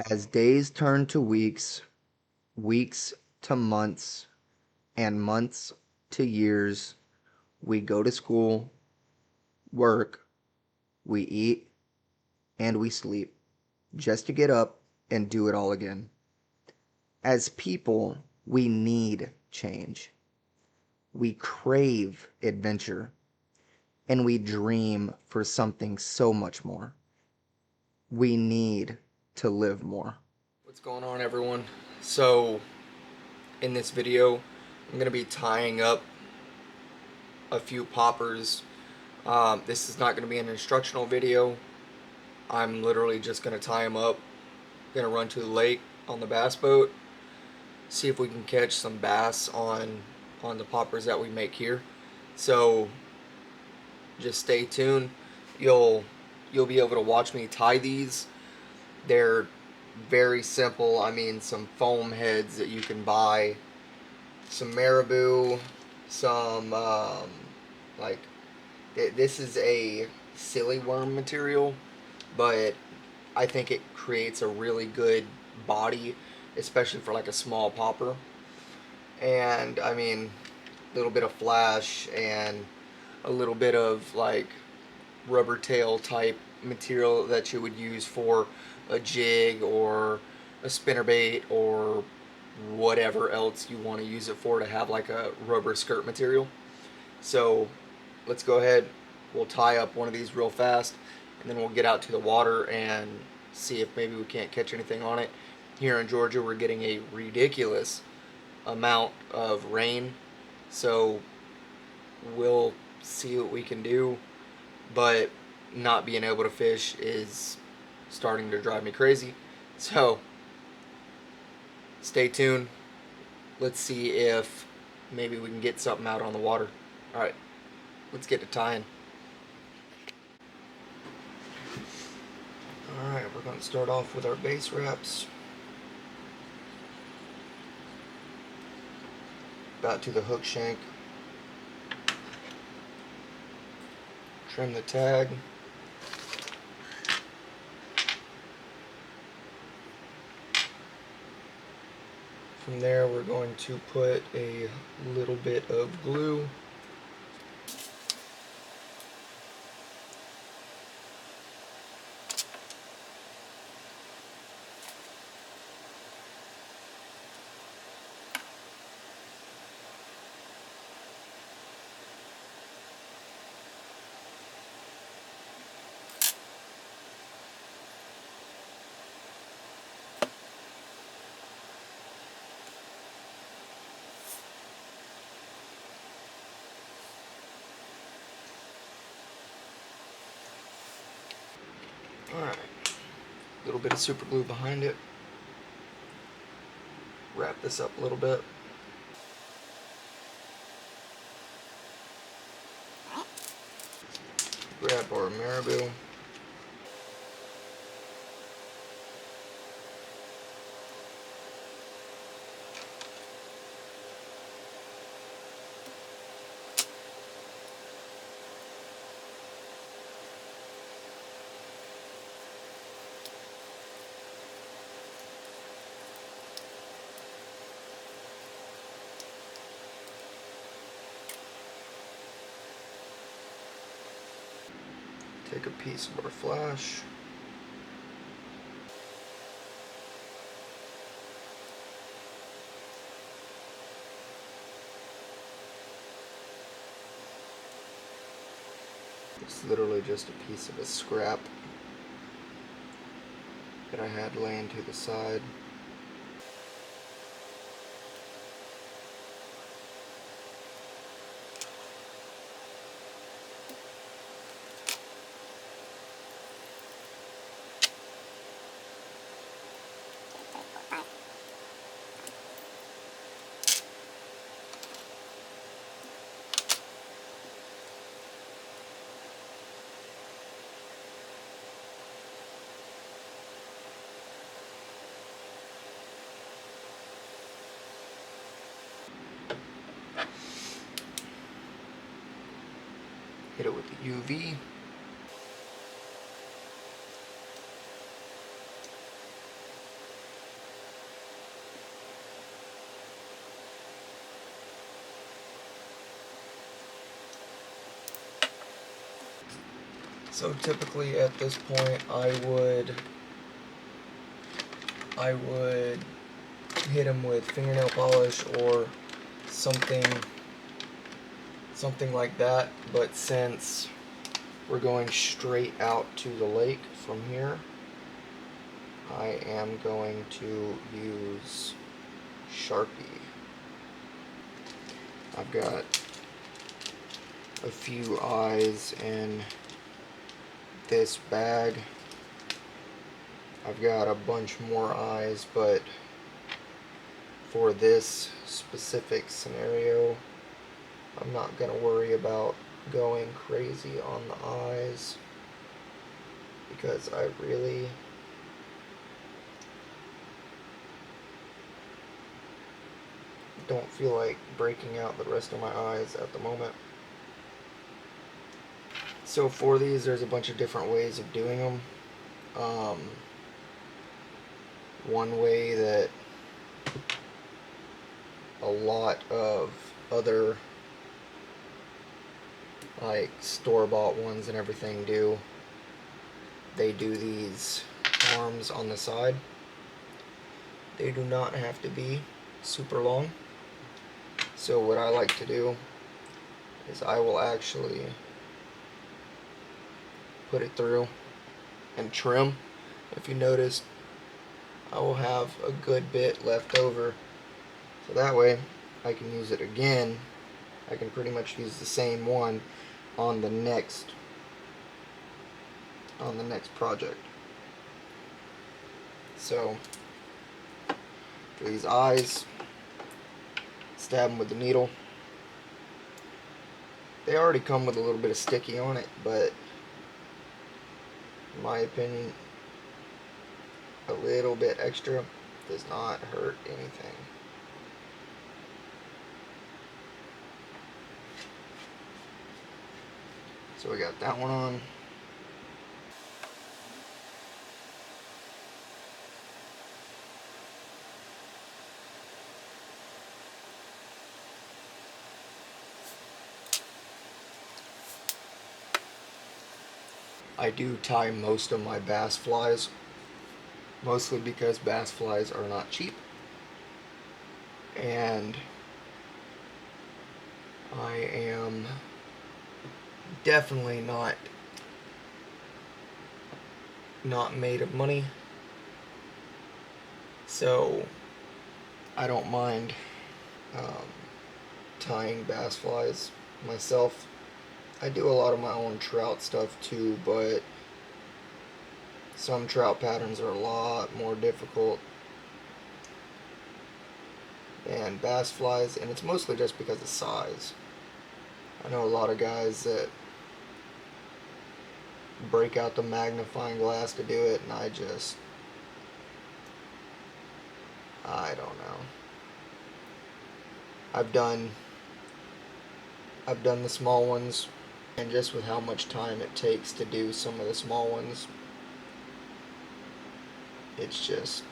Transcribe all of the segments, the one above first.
As days turn to weeks, weeks to months, and months to years, we go to school, work, we eat, and we sleep just to get up and do it all again. As people, we need change. We crave adventure, and we dream for something so much more. We need to live more. What's going on, everyone? So in this video I'm going to be tying up a few poppers. This is not going to be an instructional video. I'm literally just going to tie them up. Going to run to the lake on the bass boat, see if we can catch some bass on the poppers that we make here. So just stay tuned. You'll be able to watch me tie these. They're very simple. I mean, some foam heads that you can buy, some marabou, some like this is a silly worm material, but I think it creates a really good body, especially for like a small popper. And I mean, a little bit of flash and a little bit of like rubber tail type material that you would use for a jig or a spinnerbait or whatever else you want to use it for, to have like a rubber skirt material. So let's go ahead, we'll tie up one of these real fast, and then we'll get out to the water and see if maybe we can't catch anything on it. Here in Georgia we're getting a ridiculous amount of rain, so we'll see what we can do, but not being able to fish is starting to drive me crazy. So stay tuned. Let's see if maybe we can get something out on the water. Alright, let's get to tying. Alright, we're going to start off with our base wraps. About to the hook shank. Trim the tag. From there we're going to put a little bit of glue. Alright, a little bit of super glue behind it. Wrap this up a little bit. Grab our marabou. Take a piece of our flash. It's literally just a piece of a scrap that I had laying to the side. Hit it with the UV. So typically at this point I would hit them with fingernail polish or something like that, but since we're going straight out to the lake from here, I am going to use Sharpie. I've got a few eyes in this bag. I've got a bunch more eyes, but for this specific scenario, I'm not going to worry about going crazy on the eyes because I really don't feel like breaking out the rest of my eyes at the moment. So for these, there's a bunch of different ways of doing them. One way that a lot of other like store-bought ones and everything do, they do these arms on the side. They do not have to be super long. So what I like to do is I will actually put it through and trim. If you notice, I will have a good bit left over, so that way I can use it again. I can pretty much use the same one on the next project. So for these eyes, stab them with the needle. They already come with a little bit of sticky on it, but in my opinion, a little bit extra does not hurt anything. So we got that one on. I do tie most of my bass flies, mostly because bass flies are not cheap, and I am definitely not made of money, so I don't mind tying bass flies myself. I do a lot of my own trout stuff too, but some trout patterns are a lot more difficult than bass flies, and it's mostly just because of size. I know a lot of guys that break out the magnifying glass to do it, and I don't know. I've done the small ones, and just with how much time it takes to do some of the small ones, it's just,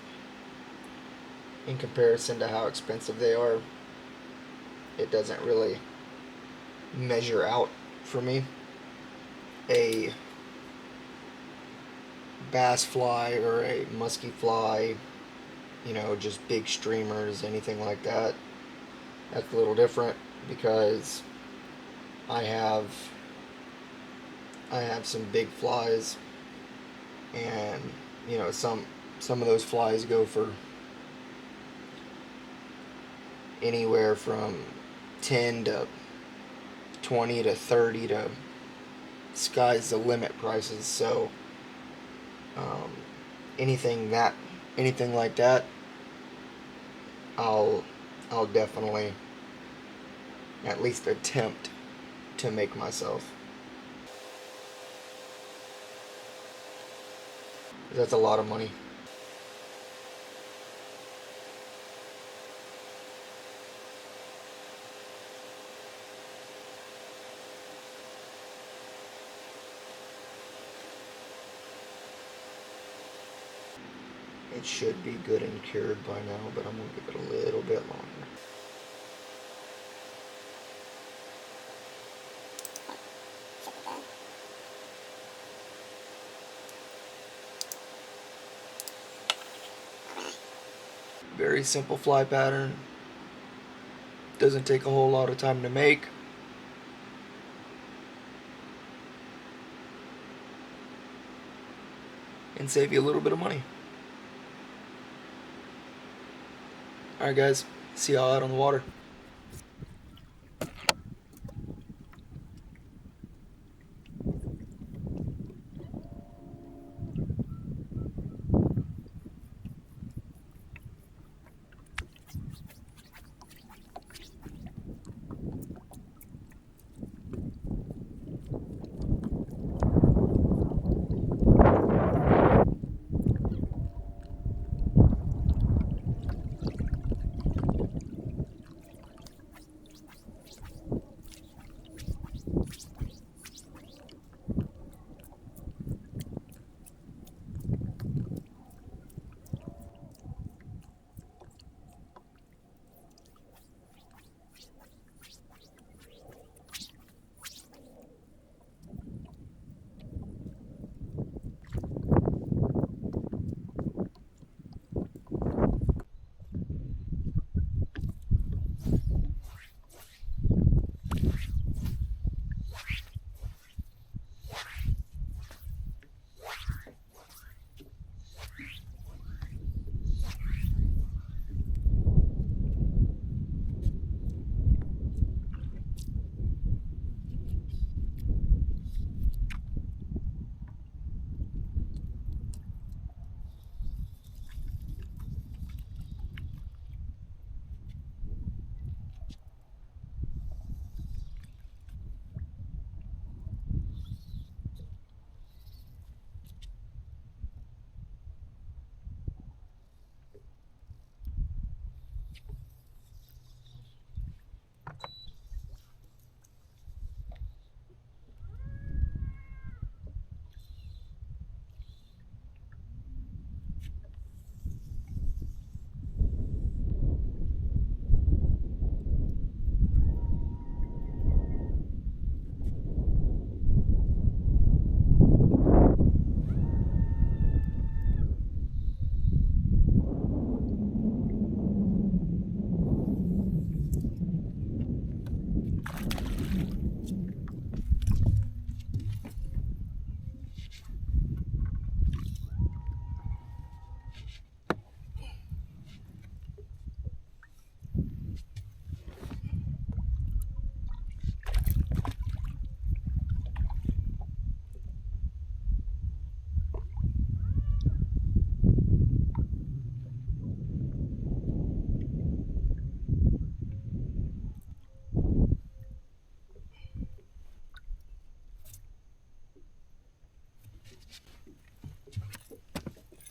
in comparison to how expensive they are, it doesn't really measure out for me. A bass fly or a musky fly, just big streamers, anything like that, that's a little different because I have some big flies, and some of those flies go for anywhere from 10 to 20 to 30 to sky's the limit prices. So anything like that, I'll definitely at least attempt to make myself. That's a lot of money. It should be good and cured by now, but I'm going to give it a little bit longer. Very simple fly pattern. Doesn't take a whole lot of time to make. And save you a little bit of money. Alright guys, see y'all out on the water.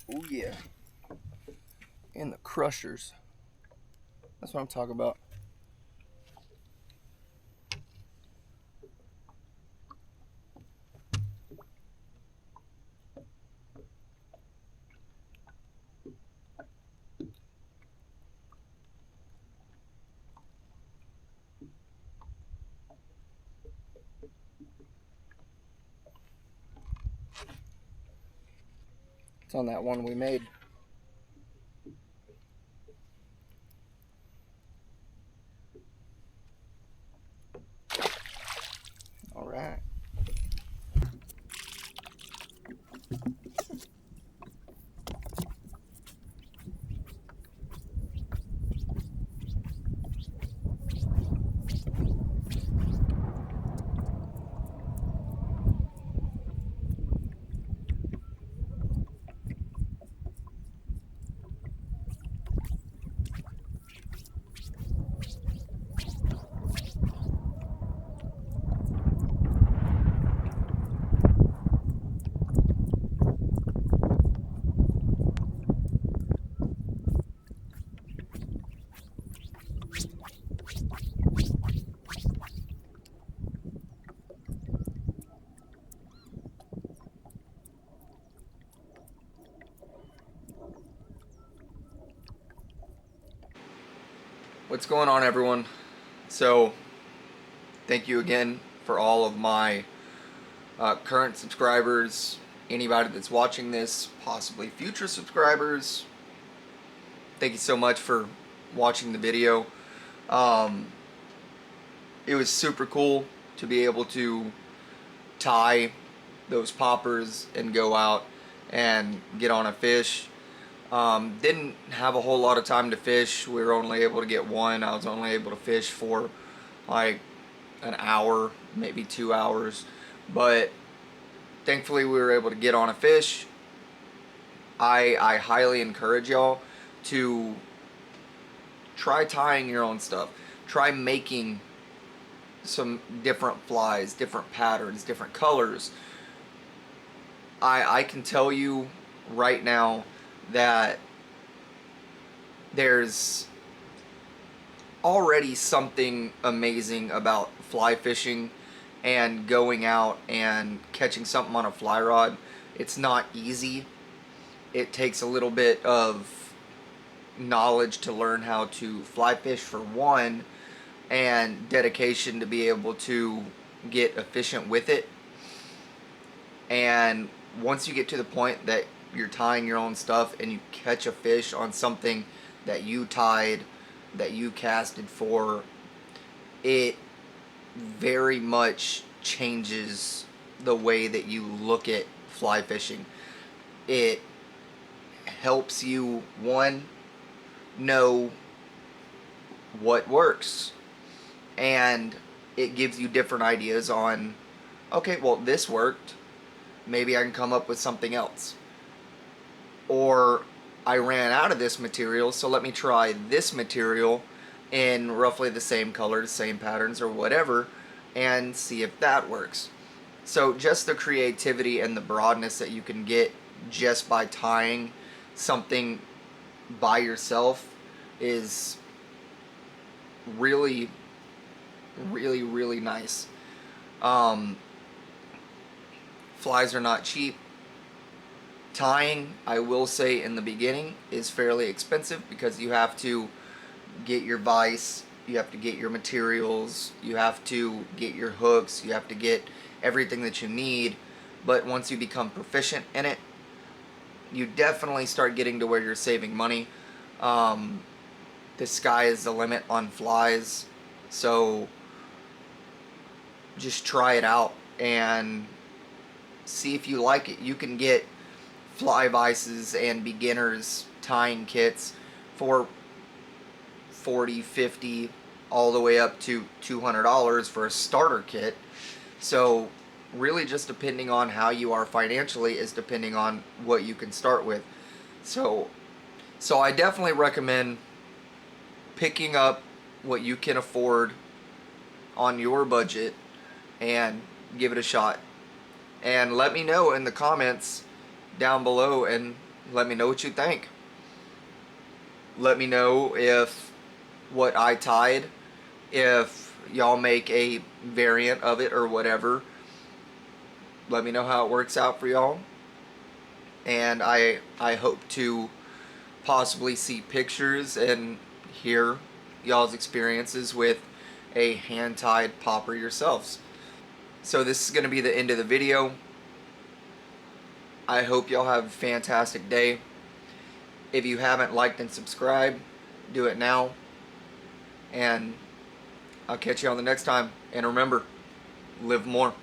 Oh yeah. And the crushers. That's what I'm talking about. It's on that one we made. All right. What's going on, everyone? So, thank you again for all of my current subscribers, anybody that's watching this, possibly future subscribers. thank you so much for watching the video. Um, it was super cool to be able to tie those poppers and go out and get on a fish. Didn't have a whole lot of time to fish. We were only able to get one. I was only able to fish for like an hour, maybe 2 hours. But thankfully we were able to get on a fish. I highly encourage y'all to try tying your own stuff. Try making some different flies, different patterns, different colors. I can tell you right now that there's already something amazing about fly fishing and going out and catching something on a fly rod. It's not easy. It takes a little bit of knowledge to learn how to fly fish for one, and dedication to be able to get efficient with it. And once you get to the point that you're tying your own stuff and you catch a fish on something that you tied, that you casted for, it very much changes the way that you look at fly fishing. It helps you, one, know what works, and it gives you different ideas on, okay, well, this worked, maybe I can come up with something else. Or I ran out of this material, so let me try this material in roughly the same colors, same patterns, or whatever, and see if that works. So just the creativity and the broadness that you can get just by tying something by yourself is really, really, really nice. Um, Flies are not cheap. Tying, I will say in the beginning, is fairly expensive because you have to get your vise, you have to get your materials, you have to get your hooks, you have to get everything that you need. But once you become proficient in it, you definitely start getting to where you're saving money. The sky is the limit on flies, so just try it out and see if you like it. You can get fly vices and beginners tying kits for 40, 50, all the way up to $200 for a starter kit. So really just depending on how you are financially is depending on what you can start with. So I definitely recommend picking up what you can afford on your budget and give it a shot. And let me know in the comments down below and let me know what you think. Let me know if what I tied, if y'all make a variant of it or whatever. Let me know how it works out for y'all. And I hope to possibly see pictures and hear y'all's experiences with a hand-tied popper yourselves. So this is going to be the end of the video. I hope y'all have a fantastic day. If you haven't liked and subscribed, do it now. And I'll catch you on the next time. And remember, live more.